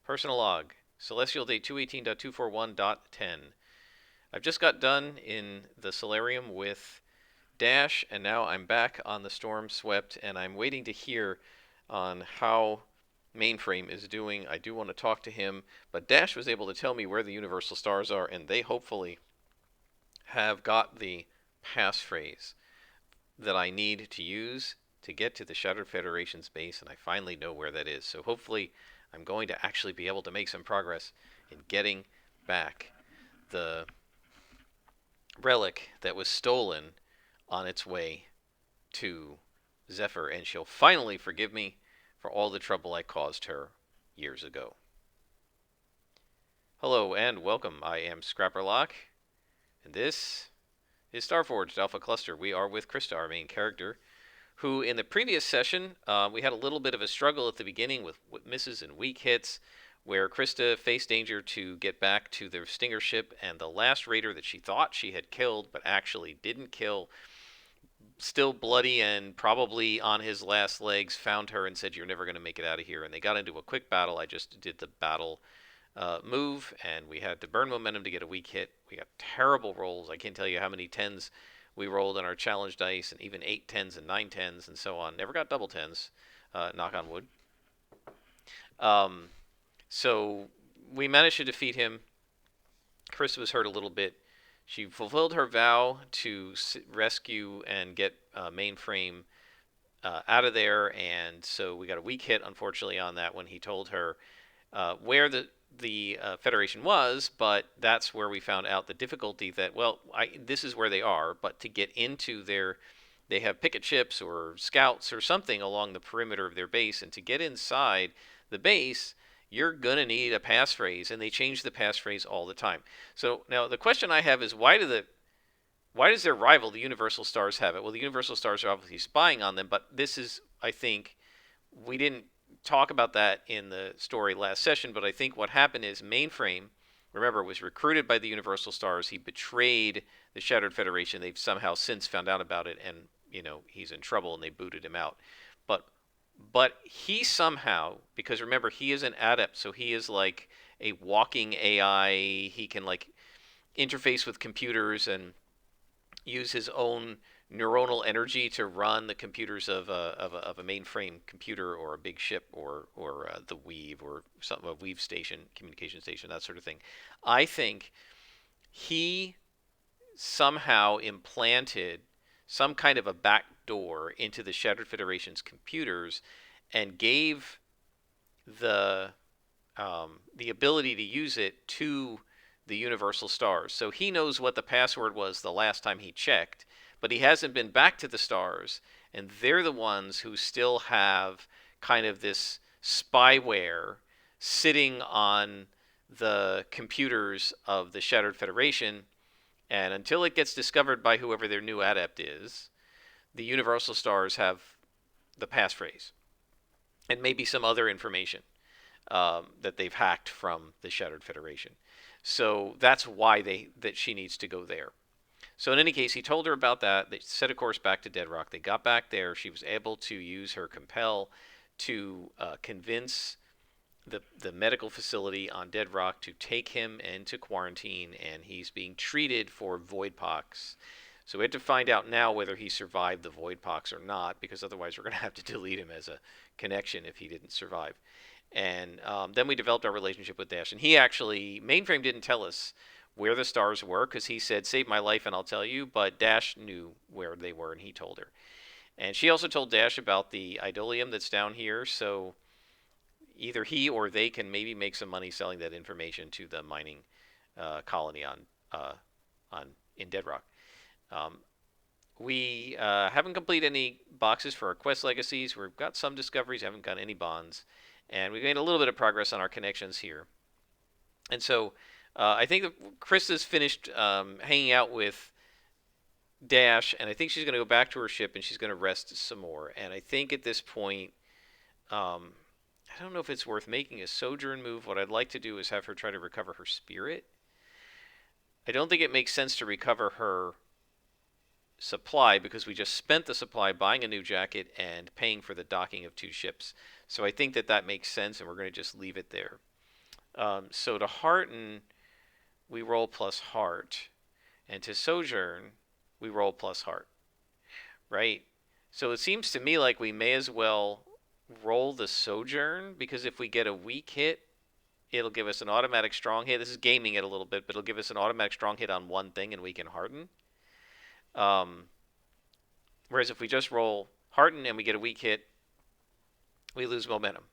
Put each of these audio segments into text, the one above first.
Personal log. Celestial date 218.241.10. I've just got done in the solarium with Dash, and now I'm back on the Storm Swept, and I'm waiting to hear on how Mainframe is doing. I do want to talk to him, but Dash was able to tell me where the universal stars are, and they hopefully have got the passphrase that I need to use to get to the Shattered Federation's base, and I finally know where that is. So hopefully I'm going to actually be able to make some progress in getting back the relic that was stolen on its way to Zephyr, and she'll finally forgive me for all the trouble I caused her years ago. Hello and welcome. I am Scrapperlock, and this is Starforged Alpha Cluster. We are with Krista, our main character, who in the previous session, we had a little bit of a struggle at the beginning with misses and weak hits, where Krista faced danger to get back to their Stinger ship, and the last raider that she thought she had killed but actually didn't kill, still bloody and probably on his last legs, found her and said, "You're never going to make it out of here." And they got into a quick battle. I just did the battle move, and we had to burn momentum to get a weak hit. We got terrible rolls. I can't tell you how many tens we rolled on our challenge dice, and even 8 tens and 9 tens and so on. Never got double tens, knock on wood. So we managed to defeat him. Chris was hurt a little bit. She fulfilled her vow to rescue and get Mainframe out of there, and so we got a weak hit, unfortunately, on that when he told her where the Federation was, but that's where we found out the difficulty that, well, this is where they are, but to get into they have picket ships or scouts or something along the perimeter of their base, and to get inside the base, you're going to need a passphrase, and they change the passphrase all the time. So now the question I have is, why does their rival, the Universal Stars, have it? Well, the Universal Stars are obviously spying on them, but this is, I think, we didn't talk about that in the story last session, but I think what happened is Mainframe, remember, was recruited by the Universal Stars. He betrayed the Shattered Federation. They've somehow since found out about it, and he's in trouble, and they booted him out. But he somehow, because remember, he is an adept, so he is like a walking AI. He can like interface with computers and use his own neuronal energy to run the computers of a mainframe computer or a big ship or the Weave or a Weave station, communication station, that sort of thing. I think he somehow implanted some kind of a back door into the Shattered Federation's computers and gave the ability to use it to the Universal Stars. So he knows what the password was the last time he checked, but he hasn't been back to the stars, and they're the ones who still have kind of this spyware sitting on the computers of the Shattered Federation, and until it gets discovered by whoever their new adept is, the Universal Stars have the passphrase and maybe some other information that they've hacked from the Shattered Federation. So that's why that she needs to go there. So in any case, he told her about that. They set a course back to Deadrock. They got back there. She was able to use her compel to convince the medical facility on Deadrock to take him into quarantine, and he's being treated for voidpox. So we have to find out now whether he survived the voidpox or not, because otherwise we're going to have to delete him as a connection if he didn't survive. And then we developed our relationship with Dash, and Mainframe didn't tell us where the stars were, because he said, "Save my life and I'll tell you," but Dash knew where they were, and he told her. And she also told Dash about the Idolium that's down here, so either he or they can maybe make some money selling that information to the mining colony on in Deadrock. We haven't completed any boxes for our quest legacies. We've got some discoveries, haven't got any bonds, and we've made a little bit of progress on our connections here. And so I think that Krista's finished hanging out with Dash, and I think she's going to go back to her ship and she's going to rest some more. And I think at this point, I don't know if it's worth making a sojourn move. What I'd like to do is have her try to recover her spirit. I don't think it makes sense to recover her supply because we just spent the supply buying a new jacket and paying for the docking of 2 ships. So I think that makes sense, and we're going to just leave it there. So to hearten, we roll plus heart, and to sojourn, we roll plus heart, right? So it seems to me like we may as well roll the sojourn, because if we get a weak hit, it'll give us an automatic strong hit. This is gaming it a little bit, but it'll give us an automatic strong hit on one thing and we can harden. Um, Whereas if we just roll harden and we get a weak hit, we lose momentum.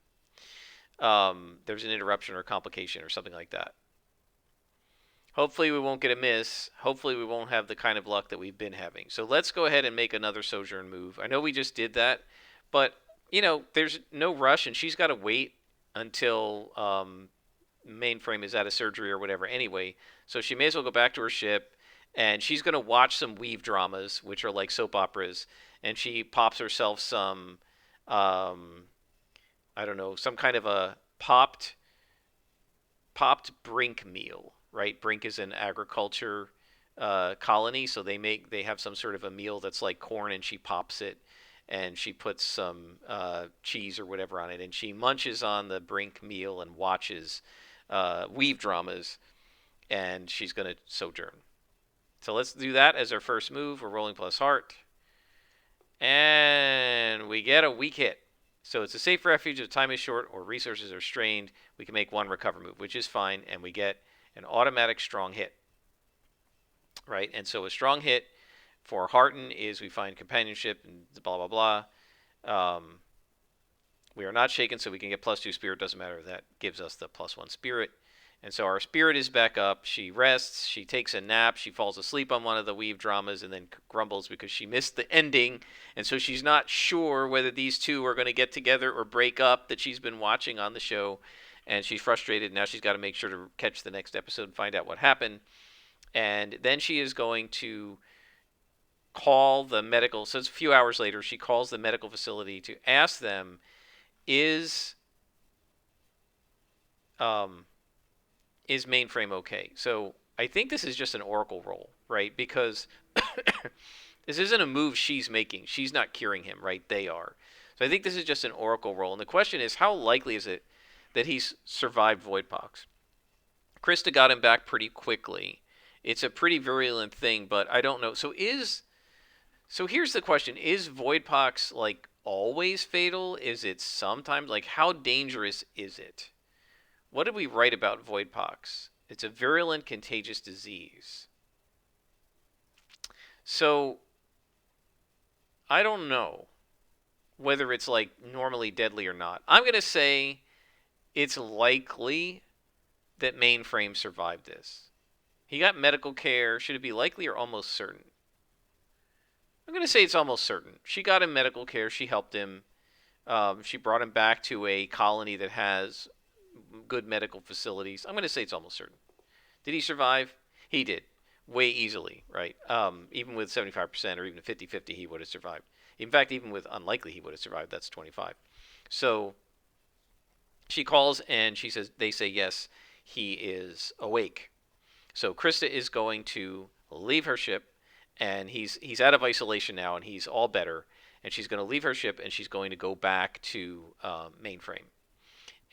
There's an interruption or a complication or something like that. Hopefully we won't get a miss. Hopefully we won't have the kind of luck that we've been having. So let's go ahead and make another sojourn move. I know we just did that, but there's no rush, and she's got to wait until mainframe is out of surgery or whatever anyway. So she may as well go back to her ship, and she's going to watch some weave dramas, which are like soap operas, and she pops herself some, I don't know, some kind of a popped brink meal, right? Brink is an agriculture colony, so they have some sort of a meal that's like corn, and she pops it, and she puts some cheese or whatever on it, and she munches on the brink meal and watches weave dramas, and she's going to sojourn. So let's do that as our first move. We're rolling plus heart, and we get a weak hit. So it's a safe refuge if time is short or resources are strained. We can make one recover move, which is fine, and we get an automatic strong hit. Right? And so a strong hit for hearten is we find companionship and blah, blah, blah. We are not shaken, so we can get +2 spirit. Doesn't matter. That gives us the +1 spirit. And so our spirit is back up. She rests. She takes a nap. She falls asleep on one of the weave dramas and then grumbles because she missed the ending. And so she's not sure whether these two are going to get together or break up that she's been watching on the show. And she's frustrated. Now she's got to make sure to catch the next episode and find out what happened. And then she is going to call the medical. So it's a few hours later. She calls the medical facility to ask them, is mainframe okay? So I think this is just an oracle roll, right? Because this isn't a move she's making. She's not curing him, right? They are. So I think this is just an oracle roll. And the question is, how likely is it that he's survived Voidpox? Krista got him back pretty quickly. It's a pretty virulent thing, but I don't know. So here's the question. Is Voidpox like always fatal? Is it sometimes? Like, how dangerous is it? What did we write about Voidpox? It's a virulent, contagious disease. So I don't know whether it's like normally deadly or not. I'm going to say it's likely that mainframe survived this. He got medical care. Should it be likely or almost certain? I'm going to say it's almost certain. She got him medical care. She helped him. She brought him back to a colony that has good medical facilities. I'm going to say it's almost certain. Did he survive? He did. Way easily, right? Even with 75% or even 50-50, he would have survived. In fact, even with unlikely, he would have survived. That's 25. So she calls and she says, they say yes, he is awake. So Krista is going to leave her ship, and he's out of isolation now, and he's all better. And she's going to leave her ship, and she's going to go back to mainframe.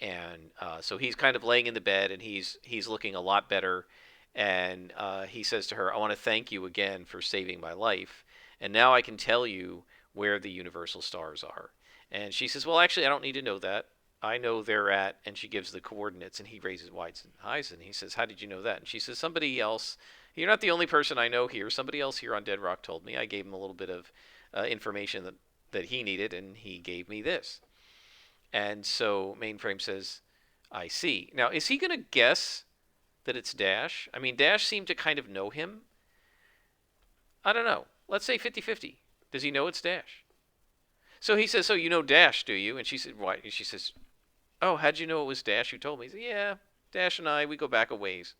And so he's kind of laying in the bed, and he's looking a lot better. And he says to her, I want to thank you again for saving my life. And now I can tell you where the universal stars are. And she says, well, actually, I don't need to know that. I know they're at, and she gives the coordinates, and he raises wide eyes, and he says, how did you know that? And she says, somebody else, you're not the only person I know here. Somebody else here on Dead Rock told me. I gave him a little bit of information that he needed, and he gave me this. And so mainframe says, I see. Now, is he going to guess that it's Dash? I mean, Dash seemed to kind of know him. I don't know. Let's say 50-50. Does he know it's Dash? So he says, so you know Dash, do you? And she said, why? And she says, oh, how'd you know it was Dash who told me? He said, yeah, Dash and I, we go back a ways.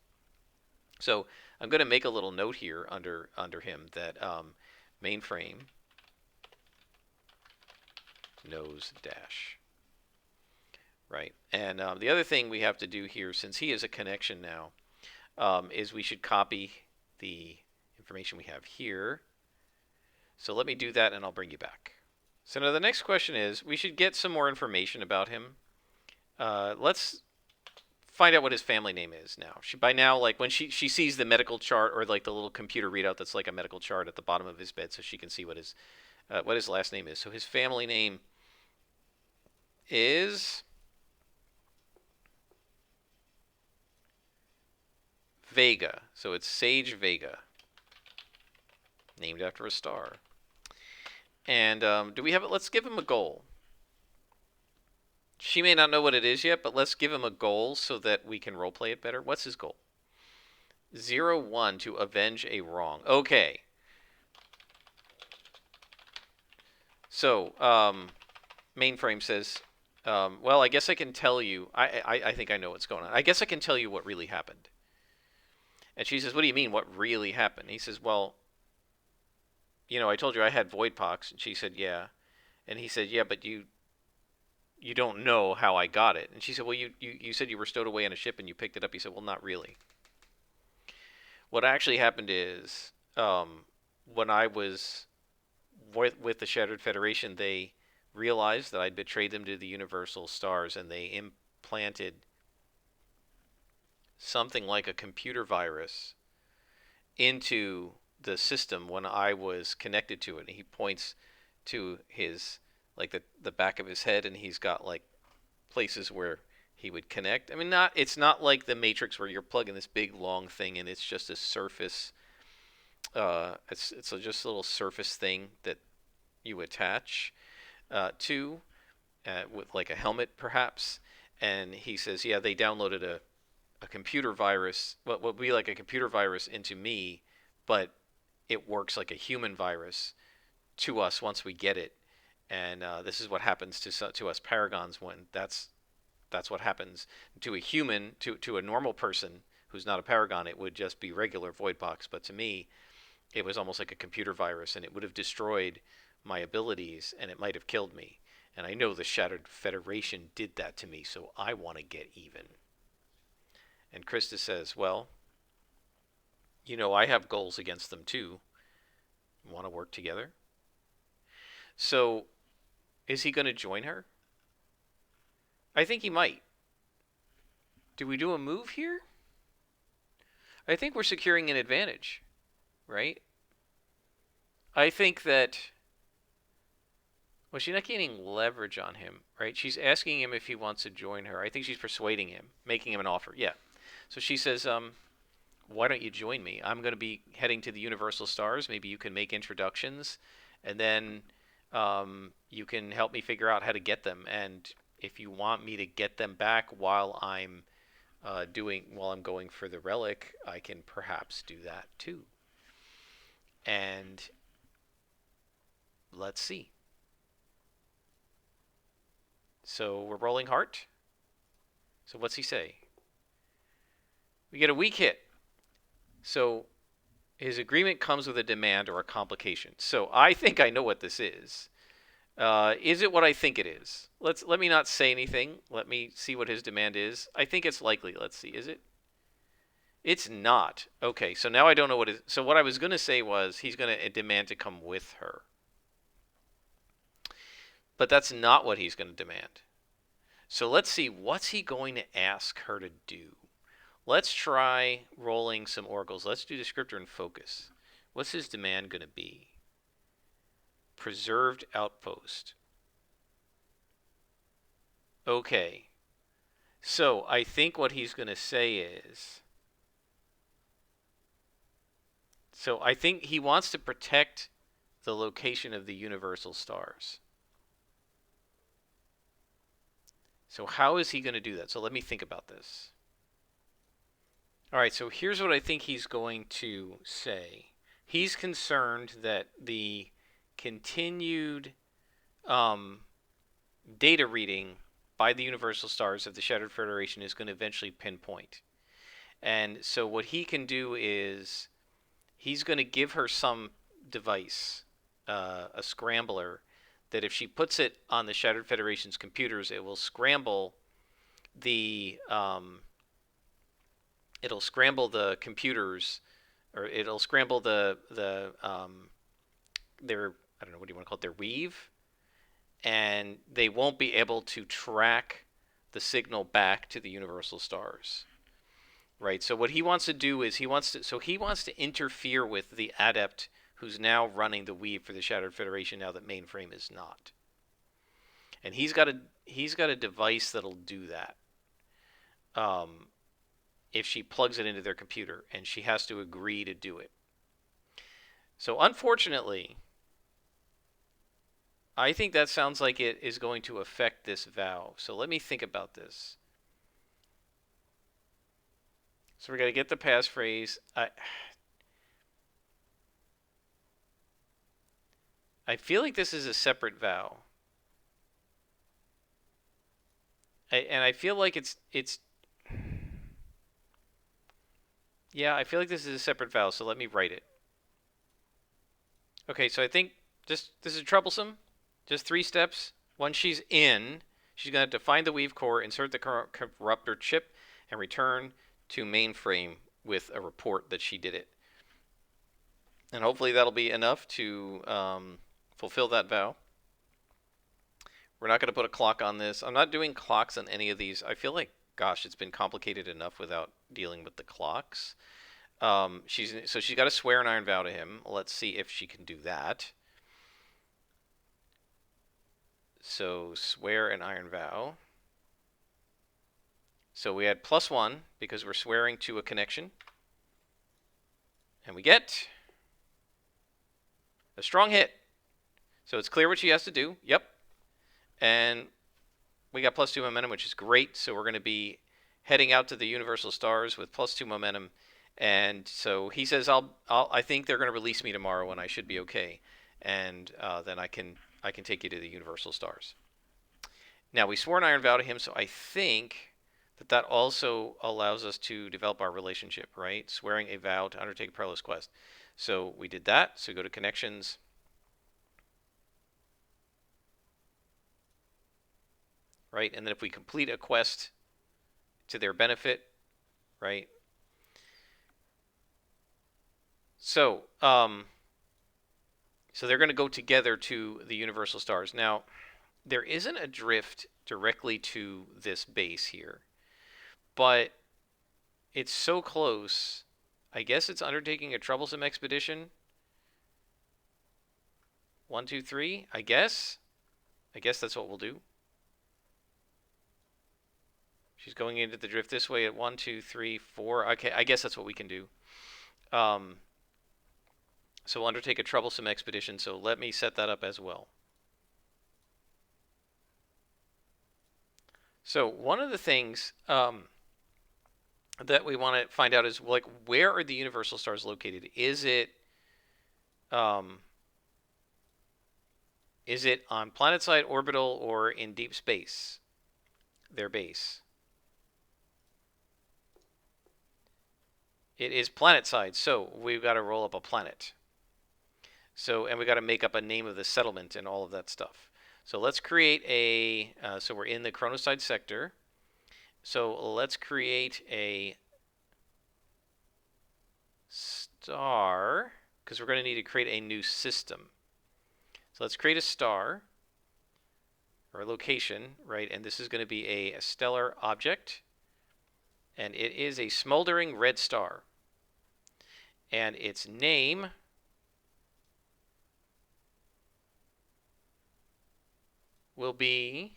So I'm going to make a little note here under him that mainframe knows Dash. Right. And the other thing we have to do here, since he is a connection now, is we should copy the information we have here. So let me do that, and I'll bring you back. So now the next question is, we should get some more information about him. Let's find out what his family name is now. By now, like when she sees the medical chart or like the little computer readout that's like a medical chart at the bottom of his bed, so she can see what his last name is. So his family name is Vega. So it's Sage Vega, named after a star. And do we have it? Let's give him a goal. She may not know what it is yet, but let's give him a goal so that we can roleplay it better. What's his goal? 01 to avenge a wrong. Okay. So, mainframe says, well, I guess I can tell you. I think I know what's going on. I guess I can tell you what really happened. And she says, what do you mean, what really happened? He says, well, I told you I had void pox. And she said, yeah. And he said, yeah, but you don't know how I got it. And she said, well, you said you were stowed away on a ship and you picked it up. He said, well, not really. What actually happened is, when I was with the Shattered Federation, they realized that I'd betrayed them to the Universal Stars, and they implanted something like a computer virus into the system when I was connected to it. And he points to his, like the back of his head, and he's got like places where he would connect. I mean, it's not like the Matrix where you're plugging this big long thing and it's just a surface. It's just a little surface thing that you attach to with like a helmet perhaps. And he says, yeah, they downloaded a computer virus, what would be like a computer virus into me, but it works like a human virus to us once we get it. And this is what happens to us Paragons when that's what happens to a human, to a normal person who's not a Paragon. It would just be regular Voidbox, but to me, it was almost like a computer virus, and it would have destroyed my abilities, and it might have killed me. And I know the Shattered Federation did that to me, so I want to get even. And Krista says, well, I have goals against them too. Want to work together? So, is he going to join her? I think he might. Do we do a move here? I think we're securing an advantage, right? I think that, well, she's not gaining leverage on him, right? She's asking him if he wants to join her. I think she's persuading him, making him an offer. Yeah. So she says, why don't you join me? I'm going to be heading to the Universal Stars. Maybe you can make introductions, and then you can help me figure out how to get them. And if you want me to get them back while I'm going for the relic, I can perhaps do that too. And let's see. So we're rolling heart. So what's he say? We get a weak hit. So his agreement comes with a demand or a complication. So I think I know what this is. Is it what I think it is? Let me not say anything. Let me see what his demand is. I think it's likely. Let's see. Is it? It's not. Okay, so now I don't know what it is. So what I was going to say was he's going to demand to come with her. But that's not what he's going to demand. So let's see. What's he going to ask her to do? Let's try rolling some oracles. Let's do descriptor and focus. What's his demand going to be? Preserved outpost. Okay. So I think what he's going to say is, so I think he wants to protect the location of the Universal Stars. So how is he going to do that? So let me think about this. All right, so here's what I think he's going to say. He's concerned that the continued data reading by the Universal Stars of the Shattered Federation is going to eventually pinpoint. And so what he can do is he's going to give her some device, a scrambler, that if she puts it on the Shattered Federation's computers, it will scramble the computers, or it'll scramble their, I don't know, what do you want to call it, their weave, and they won't be able to track the signal back to the universal stars. Right. So what he wants to do is he wants to interfere with the adept who's now running the weave for the Shattered Federation now that mainframe is not. And he's got a device that'll do that. If she plugs it into their computer, and she has to agree to do it. So unfortunately, I think that sounds like it is going to affect this vow. So let me think about this. So we're going to get the passphrase. I feel like this is a separate vow. And I feel like it's yeah, I feel like this is a separate vow, so let me write it. Okay, so I think this is troublesome. Just 3 steps. Once she's in, she's going to have to find the weave core, insert the corruptor chip, and return to mainframe with a report that she did it. And hopefully that'll be enough to fulfill that vow. We're not going to put a clock on this. I'm not doing clocks on any of these. I feel like, gosh, it's been complicated enough without dealing with the clocks. She's got to swear an iron vow to him. Let's see if she can do that. So swear an iron vow. So we had +1 because we're swearing to a connection. And we get a strong hit. So it's clear what she has to do. Yep. And we got +2 momentum, which is great. So we're going to be heading out to the universal stars with +2 momentum. And so he says, I think they're going to release me tomorrow, and I should be okay. And then I can take you to the universal stars. Now we swore an iron vow to him, so I think that also allows us to develop our relationship, right? Swearing a vow to undertake a perilous quest. So we did that. So go to connections. Right, and then if we complete a quest to their benefit, right? So, so they're going to go together to the universal stars. Now, there isn't a drift directly to this base here, but it's so close. I guess it's undertaking a troublesome expedition. 1, 2, 3. I guess that's what we'll do. She's going into the drift this way at 1, 2, 3, 4. Okay, I guess that's what we can do. So we'll undertake a troublesome expedition. So let me set that up as well. So one of the things that we want to find out is, like, where are the universal stars located? Is it on planetside, orbital, or in deep space? Their base. It is planetside, so we've got to roll up a planet. So, and we got to make up a name of the settlement and all of that stuff. So let's create a, so we're in the chronoside sector. So let's create a star, because we're going to need to create a new system. So let's create a star, or a location, right? And this is going to be a stellar object. And it is a smoldering red star. And its name will be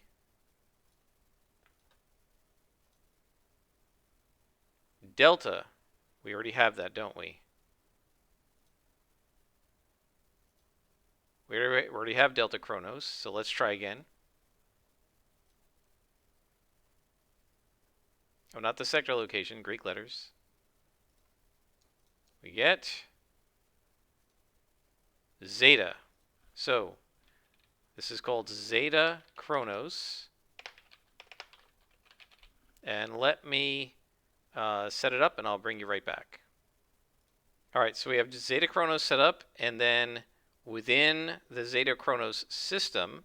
Delta. We already have that, don't we? We already have Delta Chronos, so let's try again. Oh, not the sector location, Greek letters. We get Zeta. So this is called Zeta Chronos. And let me set it up, and I'll bring you right back. All right, so we have Zeta Chronos set up, and then within the Zeta Chronos system,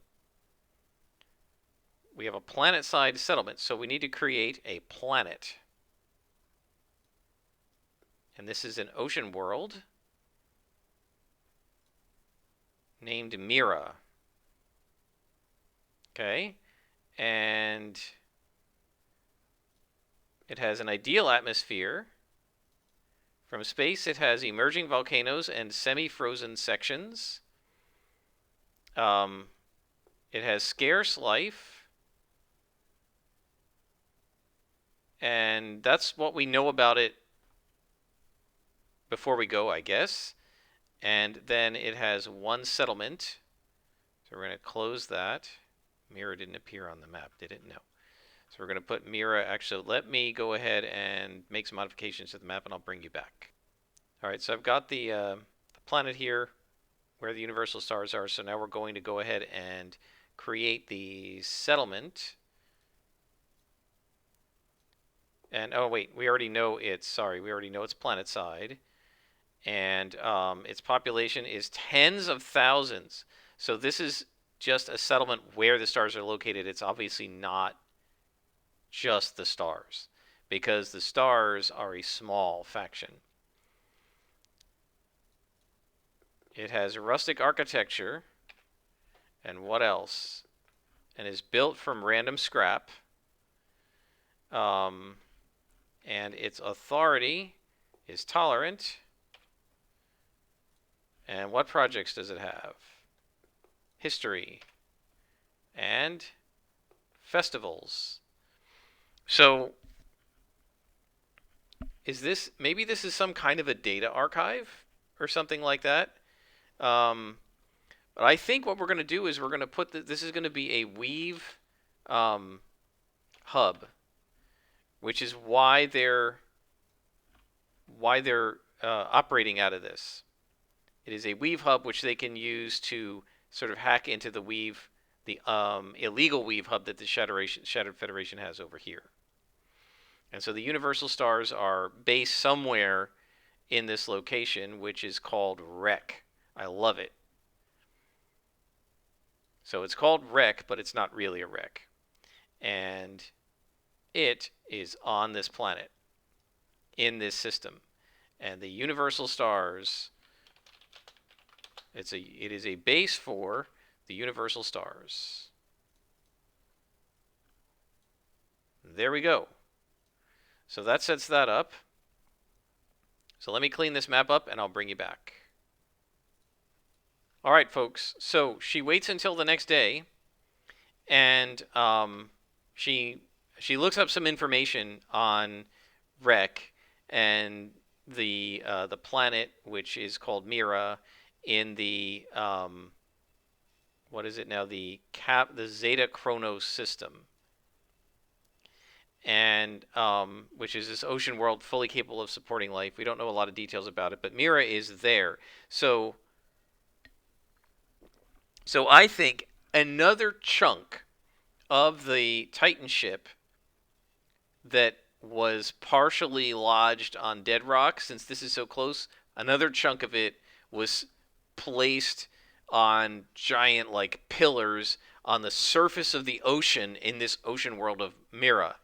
we have a planet-side settlement. So we need to create a planet. And this is an ocean world named Mira. Okay, and It has an ideal atmosphere. From space, it has emerging volcanoes and semi-frozen sections. It has scarce life. And that's what we know about it before we go, I guess. And then it has one settlement. So we're going to close that. Mira didn't appear on the map, did it? No. So we're going to put Mira. Actually, let me go ahead and make some modifications to the map, and I'll bring you back. All right, so I've got the planet here where the universal stars are. So now we're going to go ahead and create the settlement. And oh wait, we already know it's planet side, and its population is tens of thousands. So this is just a settlement where the stars are located. It's obviously not just the stars, because the stars are a small faction. It has rustic architecture, and what else? And is built from random scrap. And its authority is tolerant. And what projects does it have? History and festivals. So maybe this is some kind of a data archive or something like that. But I think what we're going to do is we're going to put this is going to be a weave hub, which is why they're operating out of this. It is a weave hub which they can use to sort of hack into the weave, the illegal weave hub that the Shattered Federation has over here. And so the universal stars are based somewhere in this location, which is called Wreck. I love it. So it's called Wreck, but it's not really a wreck. And it is on this planet, in this system. And the universal stars, it is a base for the universal stars. There we go. So that sets that up. So let me clean this map up and I'll bring you back. All right, folks. So she waits until the next day, and she looks up some information on Rek and the planet, which is called Mira, in the what is it now? The Zeta Chronos system, and which is this ocean world fully capable of supporting life. We don't know a lot of details about it, but Mira is there. So I think another chunk of the Titan ship that was partially lodged on Dead Rock, since this is so close, another chunk of it was placed on giant like pillars on the surface of the ocean in this ocean world of Mira.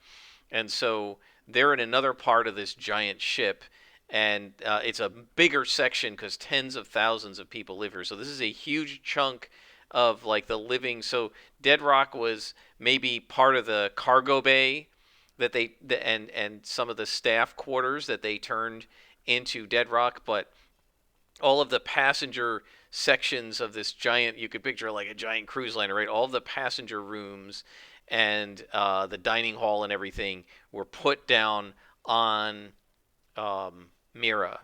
And so they're in another part of this giant ship, and it's a bigger section because tens of thousands of people live here. So this is a huge chunk of like the living. So Dead Rock was maybe part of the cargo bay that and some of the staff quarters that they turned into Dead Rock, but all of the passenger sections of this giant, you could picture like a giant cruise liner, right? All of the passenger rooms and the dining hall and everything were put down on Mira.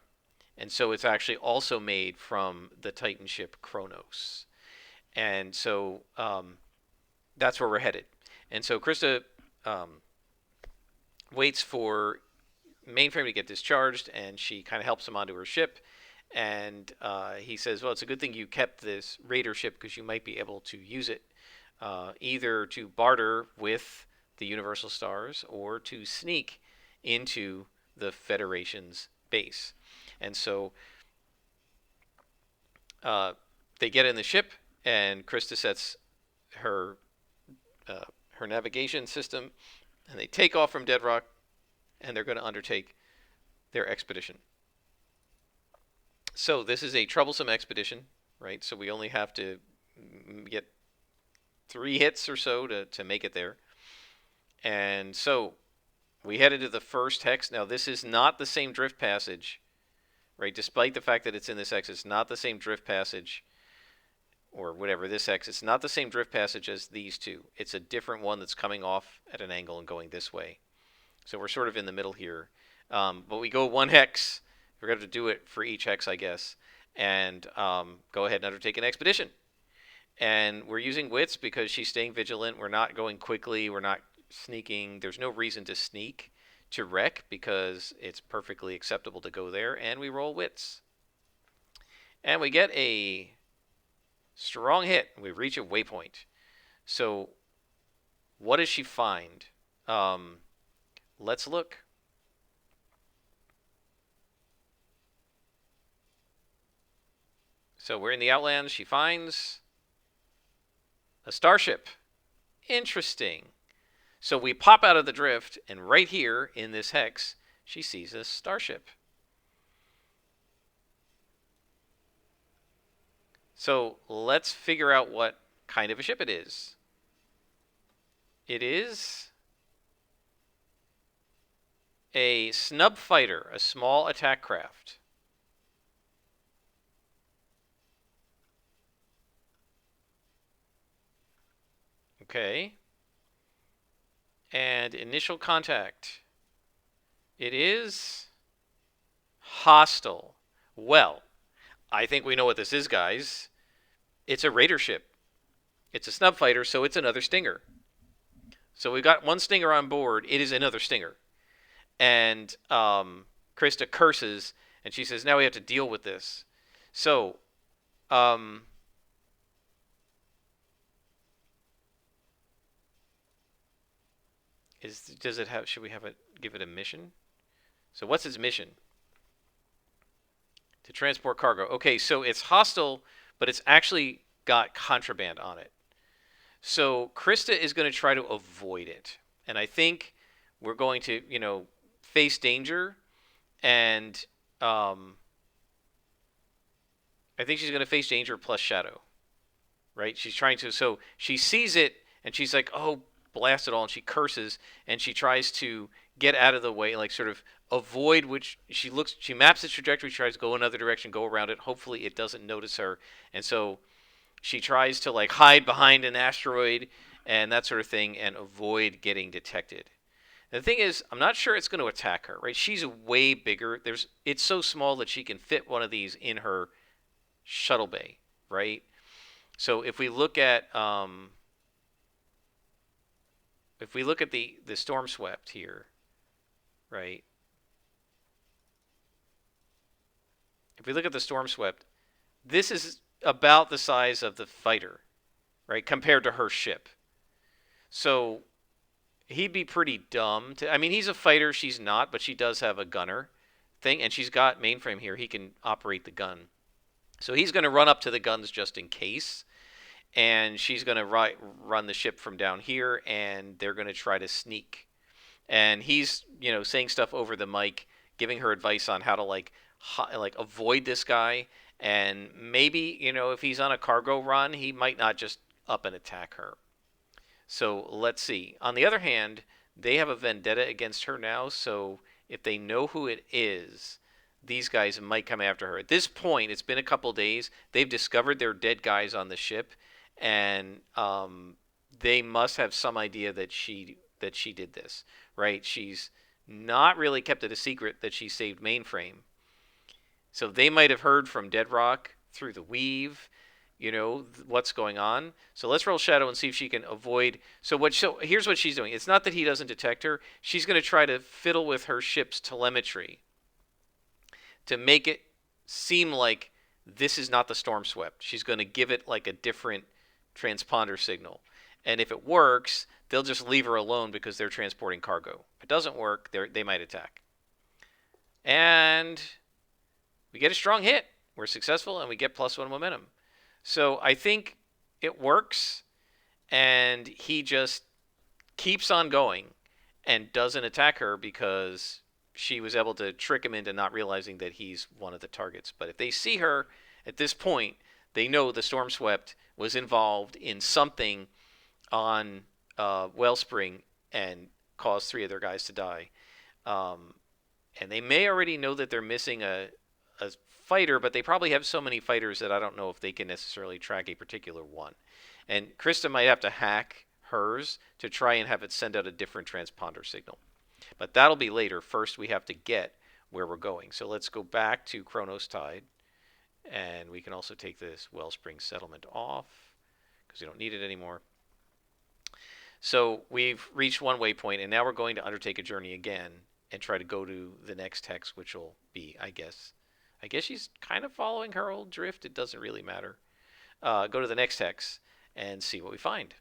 And so it's actually also made from the Titan ship Kronos. And so that's where we're headed. And so Krista waits for Mainframe to get discharged, and she kind of helps him onto her ship. And he says, well, it's a good thing you kept this raider ship because you might be able to use it either to barter with the Universal Stars or to sneak into the Federation's base. And so they get in the ship, and Krista sets her navigation system, and they take off from Dead Rock, and they're going to undertake their expedition. So this is a troublesome expedition, right? So we only have to get 3 hits or so to make it there. And so We headed to the first hex. Now, this is not the same drift passage, right? Despite the fact that it's in this hex, it's not the same drift passage, or whatever, this hex. It's not the same drift passage as these two. It's a different one that's coming off at an angle and going this way. So we're sort of in the middle here. But we go one hex. We're going to do it for each hex, I guess. And go ahead and undertake an expedition. And we're using wits because she's staying vigilant. We're not going quickly. We're not sneaking. There's no reason to sneak to wreck because it's perfectly acceptable to go there. And we roll wits. And we get a strong hit. We reach a waypoint. So what does she find? Let's look. So we're in the Outlands. She finds a starship. Interesting. So we pop out of the drift, and right here in this hex, she sees a starship. So let's figure out what kind of a ship it is. It is a snub fighter, a small attack craft. Okay. And initial contact. It is hostile. Well, I think we know what this is, guys. It's a raider ship. It's a snub fighter, so it's another stinger. So we've got one stinger on board. It is another stinger. And Krista curses, and she says, now we have to deal with this. So, should we give it a mission? So what's its mission? To transport cargo. Okay, so it's hostile, but it's actually got contraband on it. So Krista is going to try to avoid it. And I think we're going to, face danger. And I think she's going to face danger plus shadow. Right? She's trying to, so she sees it and she's like, oh, blast it all. And she curses and she tries to get out of the way, like sort of avoid which she maps its trajectory, tries to go another direction, go around it. Hopefully it doesn't notice her. And so she tries to like hide behind an asteroid and that sort of thing and avoid getting detected. And the thing is, I'm not sure it's going to attack her, right? She's way bigger. It's so small that she can fit one of these in her shuttle bay, right? So if we look at the storm swept here, right? If we look at the storm swept, this is about the size of the fighter, right? Compared to her ship. So he'd be pretty dumb to. I mean, he's a fighter. She's not, but she does have a gunner thing, and she's got mainframe here. He can operate the gun. So he's going to run up to the guns just in case. And she's going to run the ship from down here, and they're going to try to sneak. And he's, saying stuff over the mic, giving her advice on how to like avoid this guy. And maybe, if he's on a cargo run, he might not just up and attack her. So let's see. On the other hand, they have a vendetta against her now. So if they know who it is, these guys might come after her. At this point, it's been a couple days. They've discovered their dead guys on the ship. And they must have some idea that she did this, right? She's not really kept it a secret that she saved mainframe. So they might have heard from Deadrock through the weave, what's going on. So let's roll shadow and see if she can avoid. So here's what she's doing. It's not that he doesn't detect her. She's going to try to fiddle with her ship's telemetry to make it seem like this is not the storm swept. She's going to give it like a different transponder signal. And if it works, they'll just leave her alone because they're transporting cargo. If it doesn't work, they might attack. And we get a strong hit. We're successful, and we get +1 momentum. So I think it works, and he just keeps on going and doesn't attack her because she was able to trick him into not realizing that he's one of the targets. But if they see her at this point, they know the storm swept was involved in something on Wellspring and cause 3 of their guys to die. Um, and they may already know that they're missing a fighter, but they probably have so many fighters that I don't know if they can necessarily track a particular one. And Krista might have to hack hers to try and have it send out a different transponder signal. But that'll be later. First, we have to get where we're going. So let's go back to Chronos Tide. And we can also take this Wellspring Settlement off because we don't need it anymore. So we've reached one waypoint, and now we're going to undertake a journey again and try to go to the next hex, which will be, I guess she's kind of following her old drift. It doesn't really matter. Go to the next hex and see what we find.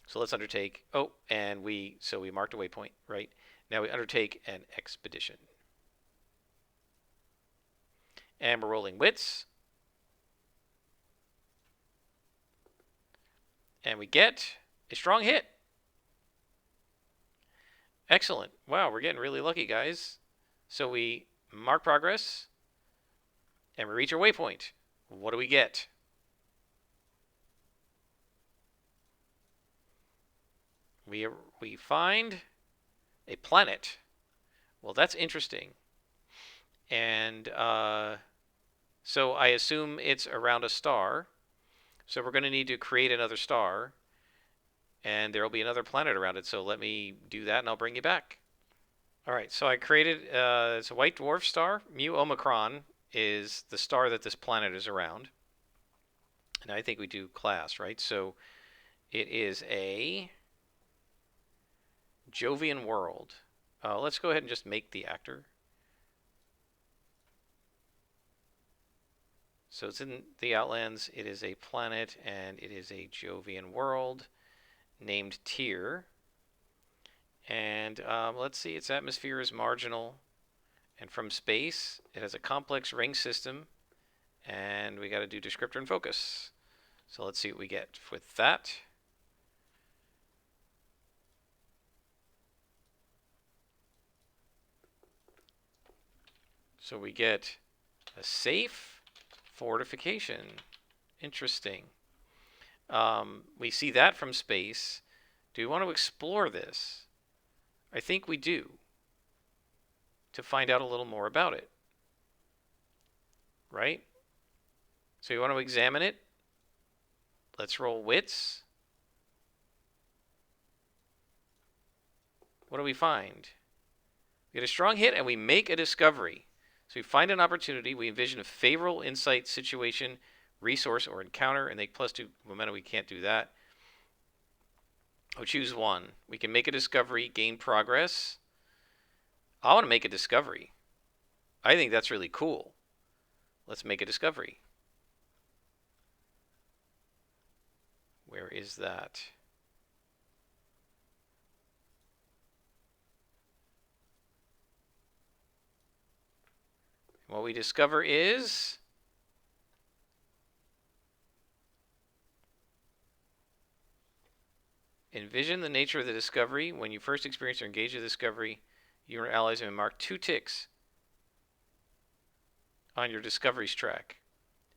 So let's undertake. Oh, and we marked a waypoint, right? Now we undertake an expedition. And we're rolling wits. And we get a strong hit. Excellent. Wow, we're getting really lucky, guys. So we mark progress, and we reach our waypoint. What do we get? We find a planet. Well, that's interesting. And so I assume it's around a star. So we're going to need to create another star. And there will be another planet around it. So let me do that, and I'll bring you back. All right, so I created it's a white dwarf star. Mu Omicron is the star that this planet is around. And I think we do class, right? So it is a Jovian world. Let's go ahead and just make the actor. So it's in the Outlands. It is a planet, and it is a Jovian world named Tyr. And let's see, its atmosphere is marginal. And from space, it has a complex ring system. And we got to do descriptor and focus. So let's see what we get with that. So we get a safe fortification. Interesting. We see that from space. Do we want to explore this? I think we do, to find out a little more about it. Right? So you want to examine it? Let's roll wits. What do we find? We get a strong hit, and we make a discovery. So we find an opportunity. We envision a favorable insight, situation, resource, or encounter, and they +2 momentum. We can't do that. I'll choose one. We can make a discovery, gain progress. I want to make a discovery. I think that's really cool. Let's make a discovery. Where is that? What we discover is envision the nature of the discovery. When you first experience or engage the discovery, you and your allies have marked 2 ticks on your discoveries track.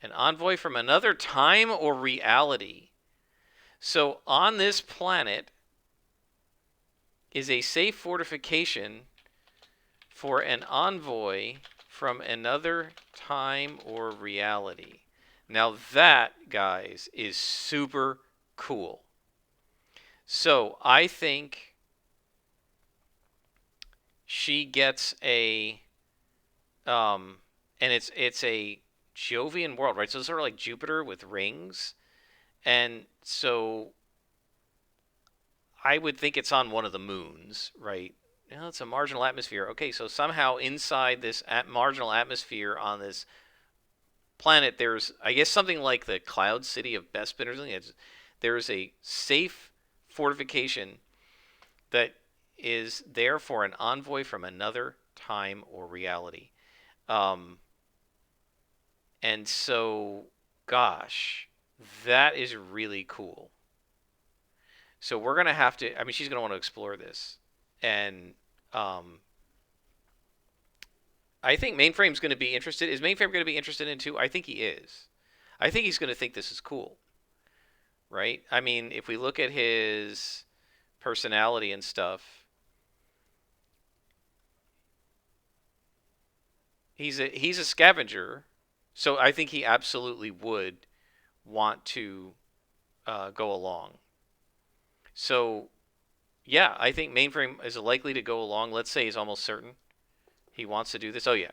An envoy from another time or reality. So on this planet is a safe fortification for an envoy from another time or reality. Now that, guys, is super cool. So I think she gets a, and it's a Jovian world, right? So it's sort of like Jupiter with rings, and so I would think it's on one of the moons, right? You know, it's a marginal atmosphere. Okay, so somehow inside this marginal atmosphere on this planet, there's, I guess, something like the Cloud City of Bespin or something. There's a safe fortification that is there for an envoy from another time or reality. And so, gosh, that is really cool. So we're going to have to, I mean, she's going to want to explore this. And I think Mainframe's going to be interested. Is Mainframe going to be interested in too? I think he is. I think he's going to think this is cool. Right? I mean, if we look at his personality and stuff, He's a scavenger, so I think he absolutely would want to go along. So yeah, I think Mainframe is likely to go along. Let's say he's almost certain he wants to do this. Oh yeah,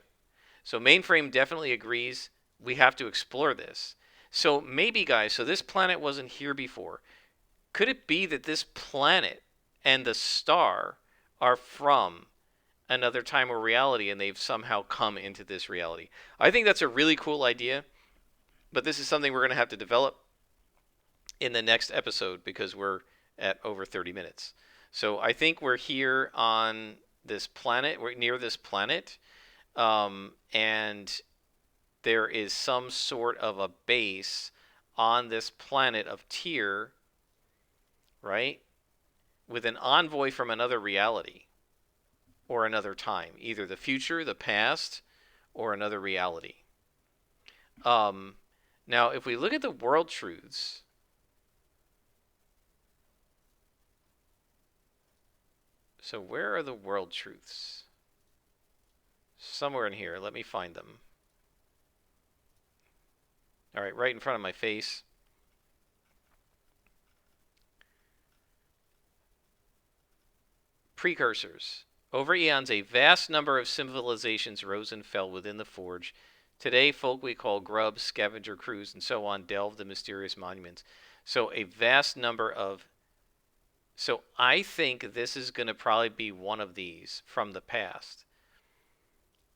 so Mainframe definitely agrees we have to explore this. So maybe, guys, so this planet wasn't here before. Could it be that this planet and the star are from another time or reality and they've somehow come into this reality? I think that's a really cool idea, but this is something we're going to have to develop in the next episode because we're at over 30 minutes. So I think we're here on this planet, we're near this planet, and there is some sort of a base on this planet of Tyr, right? With an envoy from another reality or another time, either the future, the past, or another reality. Um, Now, if we look at the world truths, so where are the world truths? Somewhere in here. Let me find them. All right, right in front of my face. Precursors. Over eons, a vast number of civilizations rose and fell within the forge. Today, folk we call grubs, scavenger crews, and so on delve the mysterious monuments. So, a vast number of. So, I think this is going to probably be one of these from the past.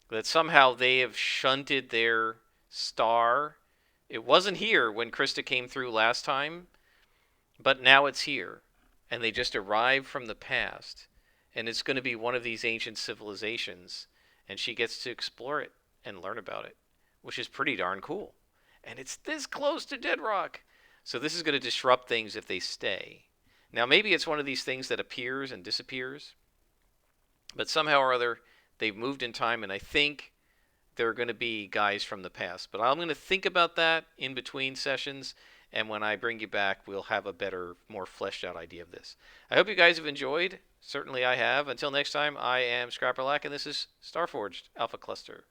That somehow they have shunted their star. It wasn't here when Krista came through last time, but now it's here. And they just arrived from the past. And it's going to be one of these ancient civilizations. And she gets to explore it and learn about it, which is pretty darn cool. And it's this close to Dead Rock. So this is going to disrupt things if they stay. Now, maybe it's one of these things that appears and disappears. But somehow or other, they've moved in time. And I think they're going to be guys from the past. But I'm going to think about that in between sessions. And when I bring you back, we'll have a better, more fleshed out idea of this. I hope you guys have enjoyed. Certainly I have. Until next time, I am Scrapperlack, and this is Starforged Alpha Cluster.